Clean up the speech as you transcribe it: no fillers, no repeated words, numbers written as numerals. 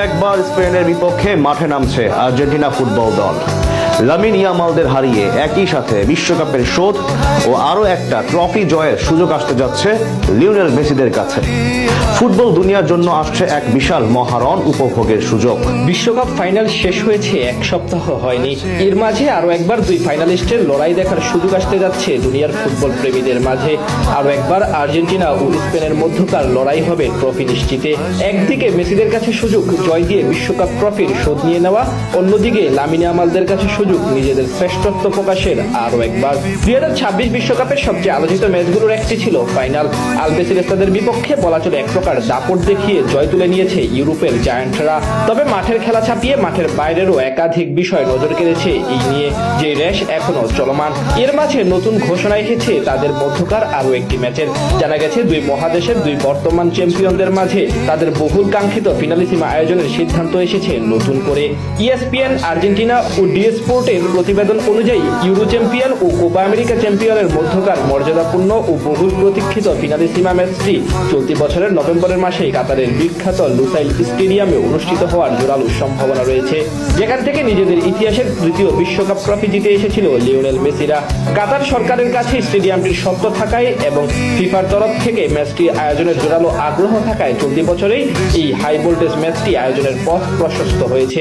একবার স্পেনের বিপক্ষে মাঠে নামছে আর্জেন্টিনা ফুটবল দল। লামিন ইয়ামালদের হারিয়ে একই সাথে বিশ্বকাপের শোধ ও আরো একটা ট্রফি জয়ের সুযোগ আসতে যাচ্ছে লিওনেল মেসিদের কাছে। ফুটবল দুনিয়ার জন্য আসছে এক বিশাল মহারণ উপভোগের সুযোগ। বিশ্বকাপ ফাইনাল শেষ হয়েছে এক সপ্তাহ হয়নি, এর মাঝে আরো একবার দুই ফাইনালিস্টের লড়াই দেখার সুযোগ আসতে যাচ্ছে দুনিয়ার ফুটবল প্রেমীদের মাঝে। আরো একবার আর্জেন্টিনা ও স্পেনের মধ্যকার লড়াই হবে ট্রফি নিশ্চিতে। একদিকে মেসিদের কাছে সুযোগ জয় দিয়ে বিশ্বকাপ ট্রফির শোধ নিয়ে নেওয়া, অন্যদিকে লামিন ইয়ামালদের কাছে সুযোগ নিজেদের শ্রেষ্ঠত্ব প্রকাশের আরো একবার। 2026 বিশ্বকাপের সবচেয়ে আলোচিত ম্যাচগুলোর একটি ছিল ফাইনাল। আলবেসিলেস্তাদের বিপক্ষে বলা চলে এক প্রকার দাপট দেখিয়ে জয় তুলে নিয়েছে ইউরোপের জায়ান্টরা। তবে মাঠের খেলা ছাপিয়ে মাঠের বাইরেরও একাধিক বিষয় নজর কেড়েছে এই নিয়ে, যে রেশ এখনো চলমান। এর মাঝে নতুন ঘোষণা এসেছে তাদের মধ্যকার আরো একটি ম্যাচের। জানা গেছে দুই মহাদেশের দুই বর্তমান চ্যাম্পিয়নদের মাঝে তাদের বহুল কাঙ্ক্ষিত ফিনালিসিমা আয়োজনের সিদ্ধান্ত এসেছে নতুন করে। ESPN আর্জেন্টিনা ও ডিএ স্পোর্টের প্রতিবেদন অনুযায়ী ইউরো চ্যাম্পিয়ন ও কোপা আমেরিকা চ্যাম্পিয়নের মধ্যকার মর্যাদাপূর্ণ ও বহুল প্রতীক্ষিত ফিনালিসিমা ম্যাচটি চলতি বছরের নভেম্বরের মাসে কাতারের বিখ্যাত লুসাইল স্টেডিয়ামে অনুষ্ঠিত হওয়ার জোরালো সম্ভাবনা রয়েছে, যেখান থেকে নিজেদের ইতিহাসের তৃতীয় বিশ্বকাপ ট্রফি জিতে এসেছিল লিওনেল মেসিরা। কাতার সরকারের কাছে স্টেডিয়ামটির সত্ত্ব থাকায় এবং ফিফার তরফ থেকে ম্যাচটি আয়োজনের জোরালো আগ্রহ থাকায় চলতি বছরেই এই হাই ভোল্টেজ ম্যাচটি আয়োজনের পথ প্রশস্ত হয়েছে।